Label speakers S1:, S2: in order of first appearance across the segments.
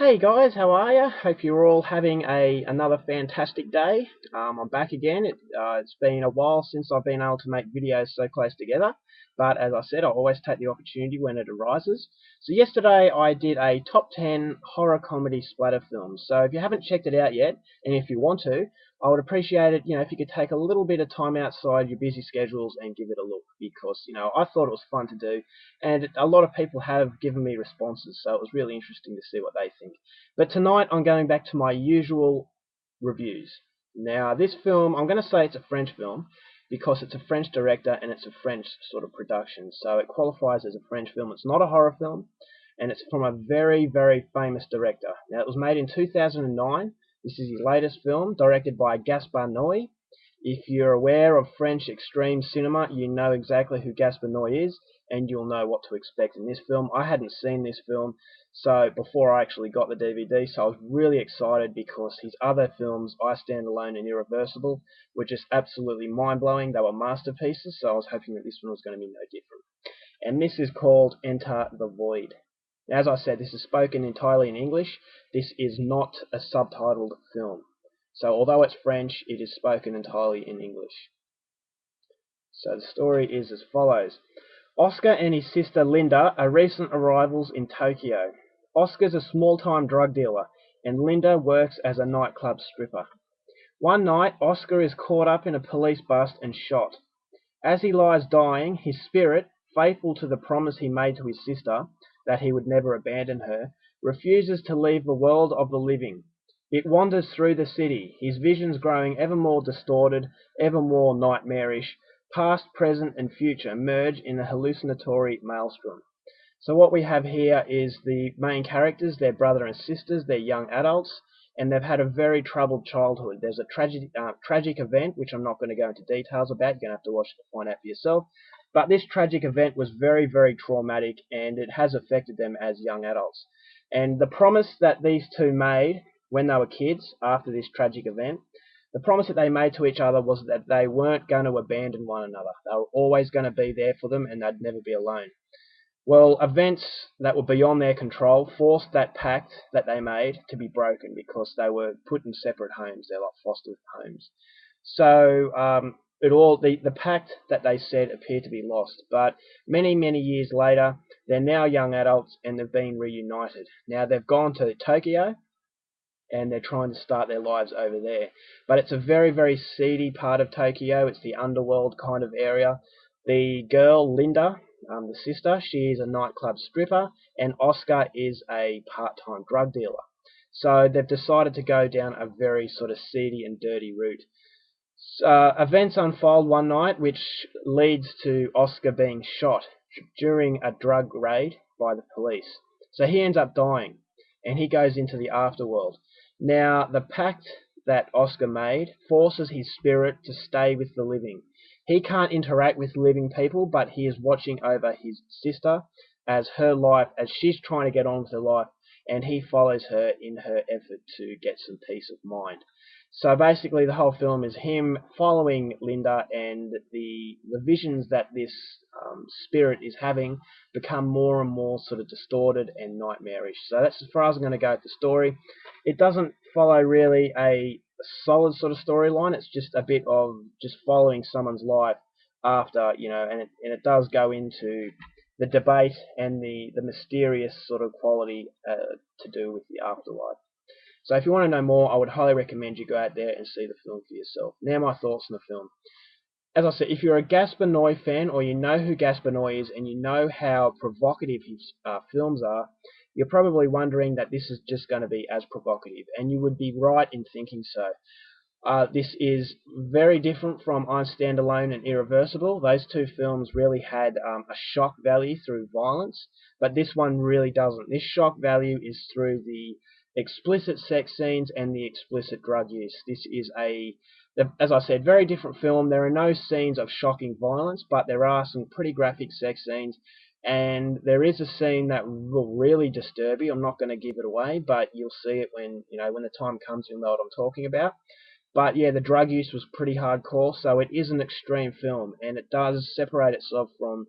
S1: Hey guys, how are you? Hope you're all having another fantastic day. I'm back again. It's been a while since I've been able to make videos so close together, but as I said, I always take the opportunity when it arises. So yesterday I did a top 10 horror comedy splatter films. So if you haven't checked it out yet, and if you want to, I would appreciate it, if you could take a little bit of time outside your busy schedules and give it a look, because I thought it was fun to do, and a lot of people have given me responses, so it was really interesting to see what they think. But tonight I'm going back to my usual reviews. Now, this film, I'm going to say it's a French film because it's a French director and it's a French sort of production, so it qualifies as a French film. It's not a horror film, and it's from a very, very famous director. Now, it was made in 2009. This is his latest film, directed by Gaspar. If you're aware of French extreme cinema, you know exactly who Gaspar is, and you'll know what to expect in this film. I hadn't seen this film so before I actually got the DVD, so I was really excited because his other films, I Stand Alone and Irreversible, were just absolutely mind-blowing. They were masterpieces, so I was hoping that this one was going to be no different. And this is called Enter the Void. As I said, this is spoken entirely in English. This is not a subtitled film. So although it's French, it is spoken entirely in English. So the story is as follows. Oscar and his sister Linda are recent arrivals in Tokyo. Oscar's a small-time drug dealer, and Linda works as a nightclub stripper. One night, Oscar is caught up in a police bust and shot. As he lies dying, his spirit, faithful to the promise he made to his sister, that he would never abandon her, refuses to leave the world of the living. It wanders through the city, his visions growing ever more distorted, ever more nightmarish. Past, present, and future merge in a hallucinatory maelstrom. So what we have here is the main characters, their brother and sisters, they're young adults, and they've had a very troubled childhood. There's a tragic event, which I'm not going to go into details about. You're going to have to watch it to find out for yourself. But this tragic event was very, very traumatic, and it has affected them as young adults. And the promise that these two made when they were kids after this tragic event, the promise that they made to each other was that they weren't going to abandon one another. They were always going to be there for them, and they'd never be alone. Well, events that were beyond their control forced that pact that they made to be broken because they were put in separate homes. They're like foster homes. So the pact that they said appeared to be lost. But many, many years later, they're now young adults and they've been reunited. Now they've gone to Tokyo and they're trying to start their lives over there. But it's a very, very seedy part of Tokyo. It's the underworld kind of area. The girl, Linda, the sister, she is a nightclub stripper, and Oscar is a part-time drug dealer. So they've decided to go down a very sort of seedy and dirty route. Events unfold one night, which leads to Oscar being shot during a drug raid by the police. So he ends up dying, and he goes into the afterworld. Now, the pact that Oscar made forces his spirit to stay with the living. He can't interact with living people, but he is watching over his sister as she's trying to get on with her life, and he follows her in her effort to get some peace of mind. So basically, the whole film is him following Linda, and the visions that this spirit is having become more and more sort of distorted and nightmarish. So that's as far as I'm going to go with the story. It doesn't follow really a solid sort of storyline. It's just a bit of just following someone's life after, and it does go into the debate and the mysterious sort of quality to do with the afterlife. So if you want to know more, I would highly recommend you go out there and see the film for yourself. Now my thoughts on the film. As I said, if you're a Gaspar fan, or you know who Gaspar is and you know how provocative his films are, you're probably wondering that this is just going to be as provocative, and you would be right in thinking so. This is very different from I Stand Alone and Irreversible. Those two films really had a shock value through violence, but this one really doesn't. This shock value is through the explicit sex scenes and the explicit drug use. This is as I said, very different film. There are no scenes of shocking violence, but there are some pretty graphic sex scenes, and there is a scene that will really disturb you. I'm not going to give it away, but you'll see it when the time comes. You'll know what I'm talking about. But yeah, the drug use was pretty hardcore, so it is an extreme film, and it does separate itself from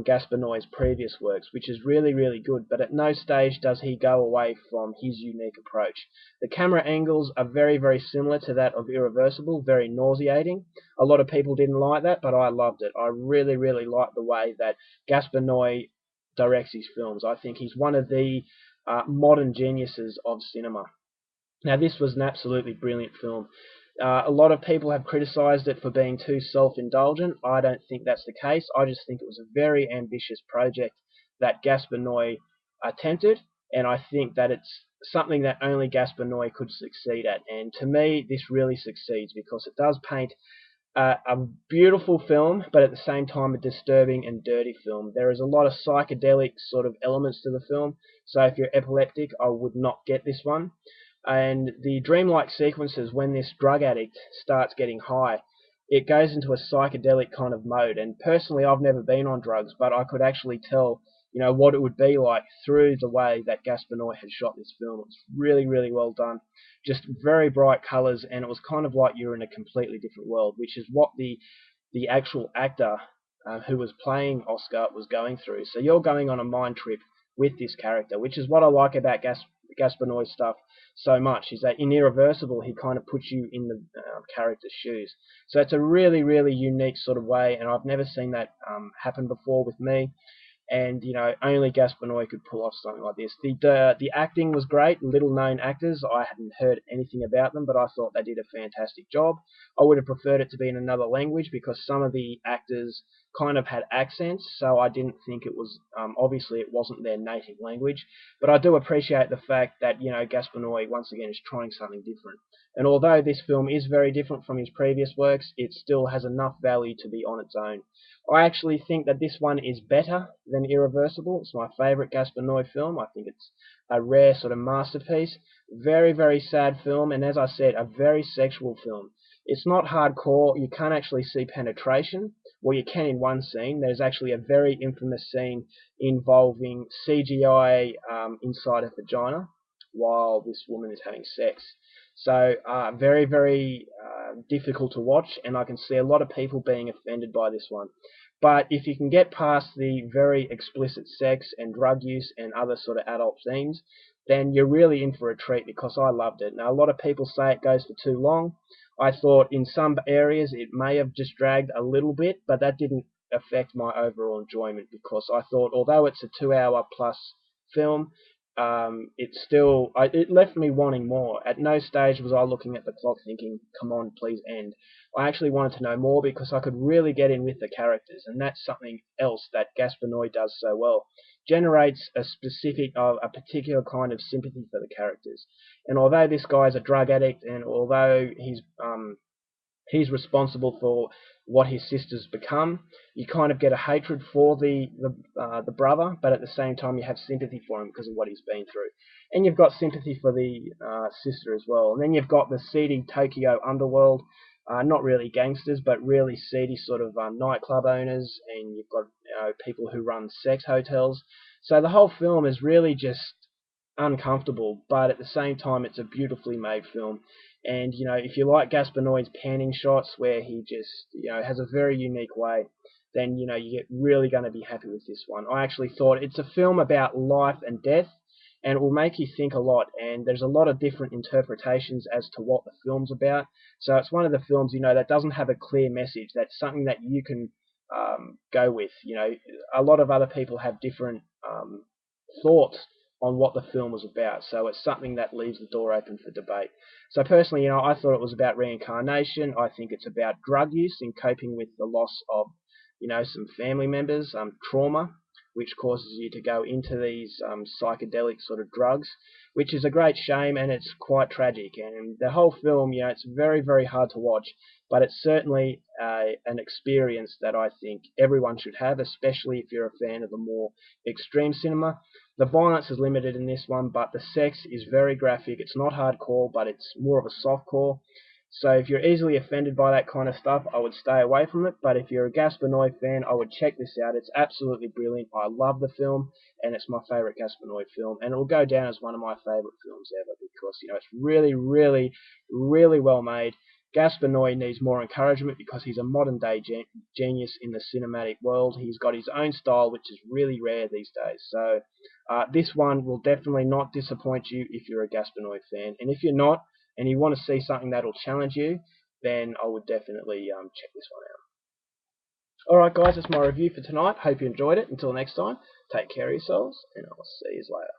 S1: Gaspar Noé's previous works, which is really, really good, but at no stage does he go away from his unique approach. The camera angles are very, very similar to that of Irreversible, very nauseating. A lot of people didn't like that, but I loved it. I really, really like the way that Gaspar Noé directs his films. I think he's one of the modern geniuses of cinema. Now, this was an absolutely brilliant film. A lot of people have criticised it for being too self-indulgent. I don't think that's the case. I just think it was a very ambitious project that Gaspar Noé attempted, and I think that it's something that only Gaspar Noé could succeed at. And to me, this really succeeds because it does paint a beautiful film, but at the same time a disturbing and dirty film. There is a lot of psychedelic sort of elements to the film, so if you're epileptic, I would not get this one. And the dreamlike sequences, when this drug addict starts getting high, it goes into a psychedelic kind of mode. And personally, I've never been on drugs, but I could actually tell, what it would be like through the way that Gaspar Noé had shot this film. It's really, really well done. Just very bright colours, and it was kind of like you're in a completely different world, which is what the actual actor who was playing Oscar was going through. So you're going on a mind trip with this character, which is what I like about Gaspar Noé's stuff so much, is that in Irreversible he kind of puts you in the character's shoes. So it's a really, really unique sort of way, and I've never seen that happen before with me. And only Gaspar Noé could pull off something like this. The acting was great. Little known actors, I hadn't heard anything about them, but I thought they did a fantastic job. I would have preferred it to be in another language because some of the actors kind of had accents, so I didn't think it was obviously it wasn't their native language. But I do appreciate the fact that Gaspar Noé once again is trying something different. And although this film is very different from his previous works, it still has enough value to be on its own. I actually think that this one is better than Irreversible. It's my favourite Gaspar Noé film. I think it's a rare sort of masterpiece. Very, very sad film, and as I said, a very sexual film. It's not hardcore. You can't actually see penetration. Well, you can in one scene. There's actually a very infamous scene involving CGI inside a vagina while this woman is having sex. So very, very difficult to watch, and I can see a lot of people being offended by this one. But if you can get past the very explicit sex and drug use and other sort of adult themes, then you're really in for a treat, because I loved it. Now, a lot of people say it goes for too long. I thought in some areas it may have just dragged a little bit, but that didn't affect my overall enjoyment, because I thought, although it's a 2 hour plus film, it left me wanting more. At no stage was I looking at the clock thinking, come on, please end. I actually wanted to know more because I could really get in with the characters, and that's something else that Gaspar Noé does so well. Generates a particular kind of sympathy for the characters. And although this guy's a drug addict, and although he's responsible for what his sister's become, you kind of get a hatred for the brother, but at the same time you have sympathy for him because of what he's been through. And you've got sympathy for the sister as well. And then you've got the seedy Tokyo underworld, not really gangsters, but really seedy sort of nightclub owners, and you've got people who run sex hotels. So the whole film is really just uncomfortable, but at the same time it's a beautifully made film. And if you like Gaspar Noé's panning shots, where he just has a very unique way, then you're really going to be happy with this one. I actually thought it's a film about life and death, and it will make you think a lot, and there's a lot of different interpretations as to what the film's about. So it's one of the films that doesn't have a clear message. That's something that you can go with. A lot of other people have different thoughts on what the film was about, so it's something that leaves the door open for debate. So personally, I thought it was about reincarnation. I think it's about drug use and coping with the loss of, some family members, trauma, which causes you to go into these psychedelic sort of drugs, which is a great shame, and it's quite tragic. And the whole film, it's very, very hard to watch, but it's certainly an experience that I think everyone should have, especially if you're a fan of the more extreme cinema. The violence is limited in this one, but the sex is very graphic. It's not hardcore, but it's more of a softcore. So if you're easily offended by that kind of stuff, I would stay away from it. But if you're a Gaspar Noé fan, I would check this out. It's absolutely brilliant. I love the film, and it's my favourite Gaspar Noé film. And it will go down as one of my favourite films ever, because it's really, really, really well made. Gaspar needs more encouragement because he's a modern day genius in the cinematic world. He's got his own style, which is really rare these days. So this one will definitely not disappoint you if you're a Gaspar fan. And if you're not, and you want to see something that'll challenge you, then I would definitely check this one out. Alright guys, that's my review for tonight. Hope you enjoyed it. Until next time, take care of yourselves, and I'll see you later.